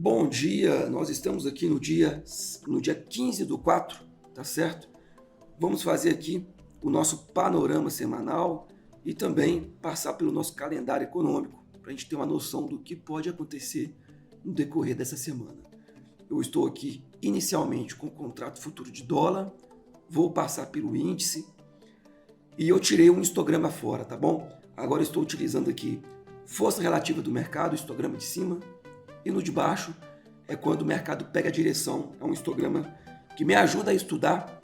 Bom dia, nós estamos aqui no dia 15 do 4, tá certo? Vamos fazer aqui o nosso panorama semanal e também passar pelo nosso calendário econômico, para a gente ter uma noção do que pode acontecer no decorrer dessa semana. Eu estou aqui inicialmente com o contrato futuro de dólar, vou passar pelo índice e eu tirei um histograma fora, tá bom? Agora eu estou utilizando aqui força relativa do mercado, o histograma de cima, e no de baixo é quando o mercado pega a direção. É um histograma que me ajuda a estudar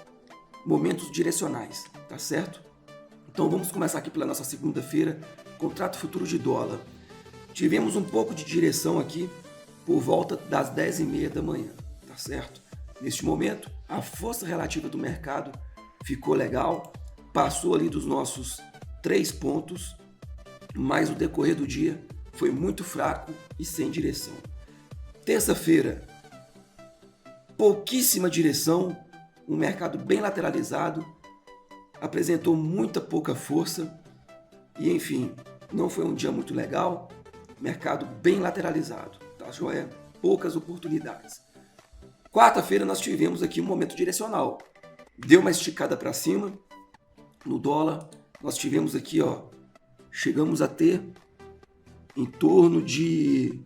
momentos direcionais, tá certo? Então vamos começar aqui pela nossa segunda-feira, contrato futuro de dólar. Tivemos um pouco de direção aqui por volta das 10h30 da manhã, tá certo? Neste momento, a força relativa do mercado ficou legal, passou ali dos nossos 3 pontos, mas o decorrer do dia foi muito fraco e sem direção. Terça-feira, pouquíssima direção, um mercado bem lateralizado, apresentou muita pouca força e, enfim, não foi um dia muito legal, mercado bem lateralizado, tá joia? Poucas oportunidades. Quarta-feira nós tivemos aqui um momento direcional, deu uma esticada para cima no dólar, nós tivemos aqui, chegamos a ter em torno de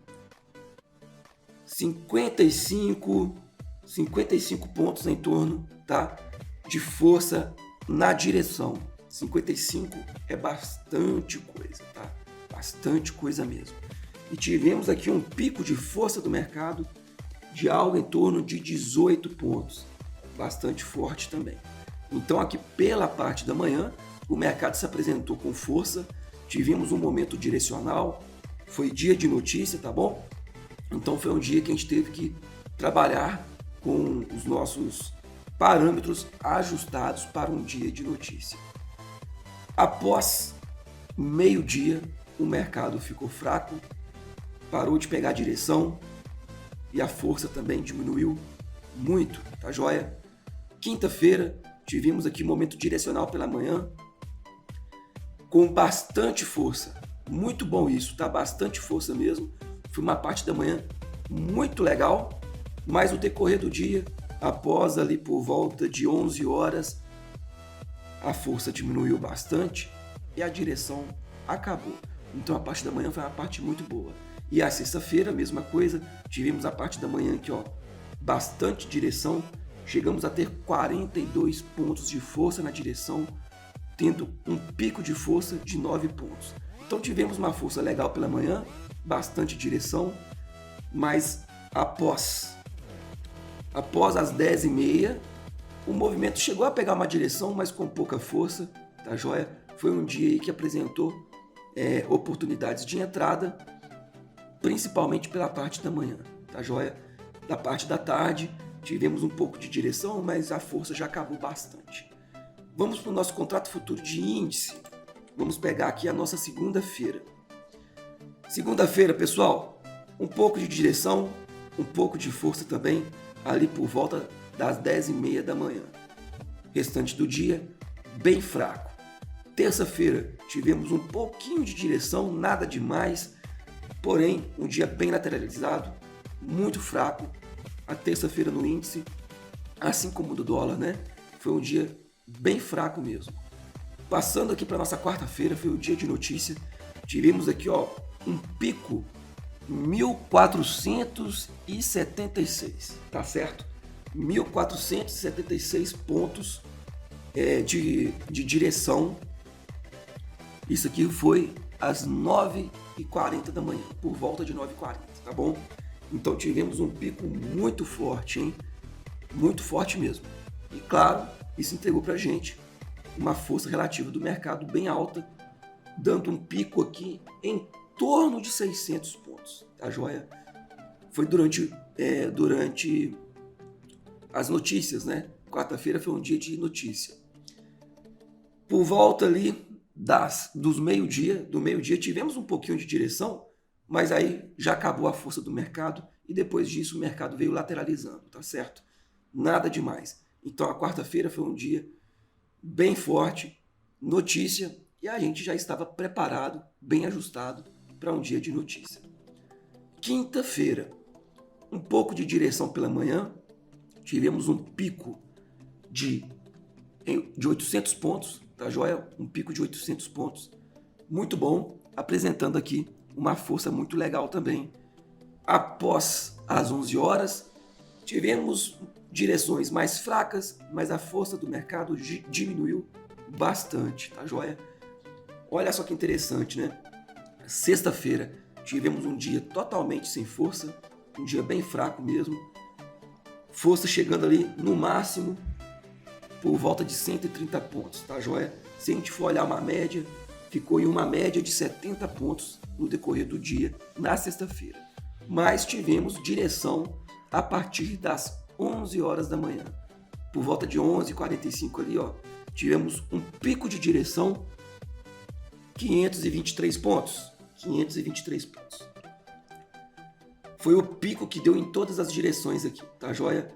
55 pontos em torno, tá, de força na direção. 55 é bastante coisa, tá? Bastante coisa mesmo. E tivemos aqui um pico de força do mercado de algo em torno de 18 pontos. Bastante forte também. Então aqui pela parte da manhã, o mercado se apresentou com força, tivemos um momento direcional, foi dia de notícia, tá bom? Então foi um dia que a gente teve que trabalhar com os nossos parâmetros ajustados para um dia de notícia. Após meio-dia, o mercado ficou fraco, parou de pegar direção e a força também diminuiu muito, tá joia? Quinta-feira, tivemos aqui um momento direcional pela manhã, com bastante força. Muito bom isso, tá? Bastante força mesmo. Foi uma parte da manhã muito legal, mas o decorrer do dia, após ali por volta de 11 horas, a força diminuiu bastante e a direção acabou. Então a parte da manhã foi uma parte muito boa. E a sexta-feira, mesma coisa, tivemos a parte da manhã aqui, bastante direção, chegamos a ter 42 pontos de força na direção, tendo um pico de força de 9 pontos. Então tivemos uma força legal pela manhã, bastante direção, mas após as 10h30, o movimento chegou a pegar uma direção, mas com pouca força, tá joia? Foi um dia aí que apresentou oportunidades de entrada, principalmente pela parte da manhã, tá joia? Da parte da tarde, tivemos um pouco de direção, mas a força já acabou bastante. Vamos para o nosso contrato futuro de índice. Vamos pegar aqui a nossa segunda-feira. Segunda-feira, pessoal, um pouco de direção, um pouco de força também, ali por volta das 10h30 da manhã. Restante do dia, bem fraco. Terça-feira, tivemos um pouquinho de direção, nada demais, porém, um dia bem lateralizado, muito fraco. A terça-feira no índice, assim como o do dólar, né? Foi um dia bem fraco mesmo. Passando aqui para nossa quarta-feira, foi o dia de notícia. Tivemos aqui, um pico 1476, tá certo? 1476 pontos de direção. Isso aqui foi às 9h40 da manhã, por volta de 9h40, tá bom? Então tivemos um pico muito forte, hein? Muito forte mesmo. E claro, isso entregou pra gente uma força relativa do mercado bem alta, dando um pico aqui em torno de 600 pontos, tá joia? Foi durante as notícias, né? Quarta-feira foi um dia de notícia. Por volta ali do meio-dia tivemos um pouquinho de direção, mas aí já acabou a força do mercado e depois disso o mercado veio lateralizando, tá certo? Nada demais. Então a quarta-feira foi um dia bem forte, notícia, e a gente já estava preparado, bem ajustado para um dia de notícia. Quinta-feira, um pouco de direção pela manhã, tivemos um pico de 800 pontos, tá joia? Um pico de 800 pontos, muito bom, apresentando aqui uma força muito legal também. Após as 11 horas, tivemos direções mais fracas, mas a força do mercado diminuiu bastante, tá joia? Olha só que interessante, né? Sexta-feira tivemos um dia totalmente sem força, um dia bem fraco mesmo, força chegando ali no máximo por volta de 130 pontos, tá joia? Se a gente for olhar uma média, ficou em uma média de 70 pontos no decorrer do dia, na sexta-feira. Mas tivemos direção a partir das 11 horas da manhã. Por volta de 11h45 ali, ó, tivemos um pico de direção, 523 pontos. 523 pontos. Foi o pico que deu em todas as direções aqui, tá joia?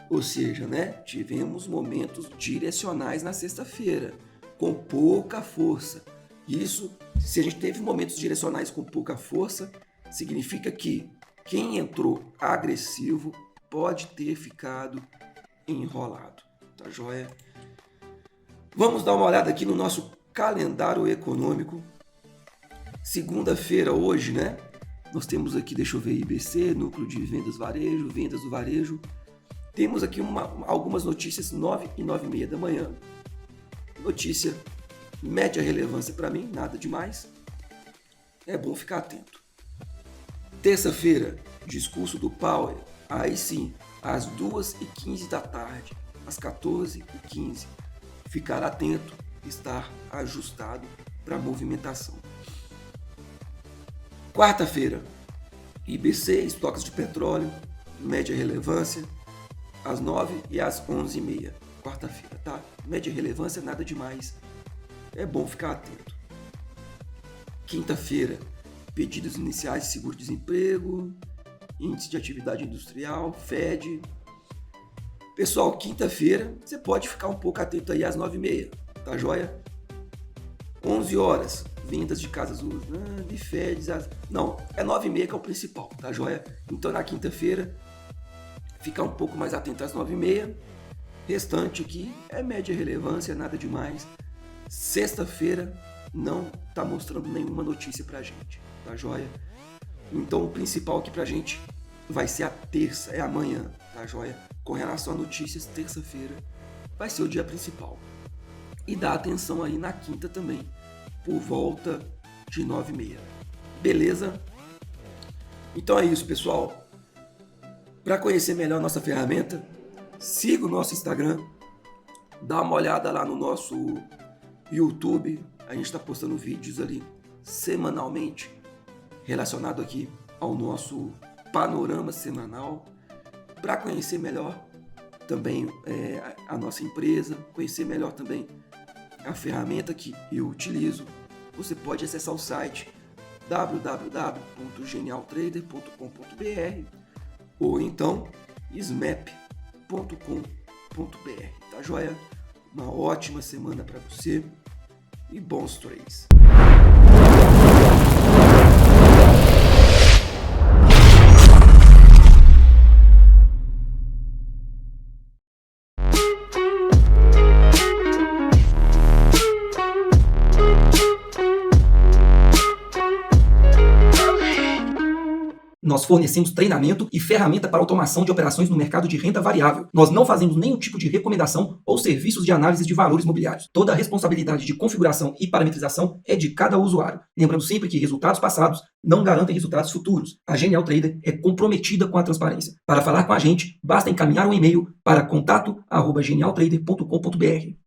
Ou seja, né, tivemos momentos direcionais na sexta-feira, com pouca força. Isso, se a gente teve momentos direcionais com pouca força, significa que quem entrou agressivo pode ter ficado enrolado, tá joia? Vamos dar uma olhada aqui no nosso calendário econômico. Segunda-feira hoje, né? Nós temos aqui, deixa eu ver, IBC, Núcleo de Vendas do Varejo. Temos aqui algumas notícias 9 e 9h30 da manhã. Notícia média relevância para mim, nada demais. É bom ficar atento. Terça-feira, discurso do Powell, aí sim, às 2h15 da tarde, às 14h15. Ficar atento, estar ajustado para a movimentação. Quarta-feira, IBC, estoques de petróleo, média relevância, às 9h e às 11h30. Quarta-feira, tá? Média relevância, nada demais. É bom ficar atento. Quinta-feira, pedidos iniciais de seguro-desemprego, índice de atividade industrial, FED. Pessoal, quinta-feira, você pode ficar um pouco atento aí às 9h30, tá joia? 11 horas, vendas de casas usadas, de FEDs, não, é 9h30 que é o principal, tá joia? Então na quinta-feira, ficar um pouco mais atento às 9h30, restante aqui é média relevância, nada demais. Sexta-feira não tá mostrando nenhuma notícia pra gente, tá joia? Então o principal aqui pra gente vai ser a terça, é amanhã, tá joia? Com relação a notícias, terça-feira vai ser o dia principal. E dá atenção aí na quinta também, por volta de 9h30. Beleza? Então é isso, pessoal. Para conhecer melhor a nossa ferramenta, siga o nosso Instagram, dá uma olhada lá no nosso YouTube. A gente está postando vídeos ali semanalmente relacionado aqui ao nosso panorama semanal. Para conhecer melhor também a nossa empresa, conhecer melhor também a ferramenta que eu utilizo, você pode acessar o site www.genialtrader.com.br ou então smap.com.br, tá joia? Uma ótima semana para você e bons trades. Nós fornecemos treinamento e ferramenta para automação de operações no mercado de renda variável. Nós não fazemos nenhum tipo de recomendação ou serviços de análise de valores imobiliários. Toda a responsabilidade de configuração e parametrização é de cada usuário. Lembrando sempre que resultados passados não garantem resultados futuros. A Genial Trader é comprometida com a transparência. Para falar com a gente, basta encaminhar um e-mail para contato@genialtrader.com.br.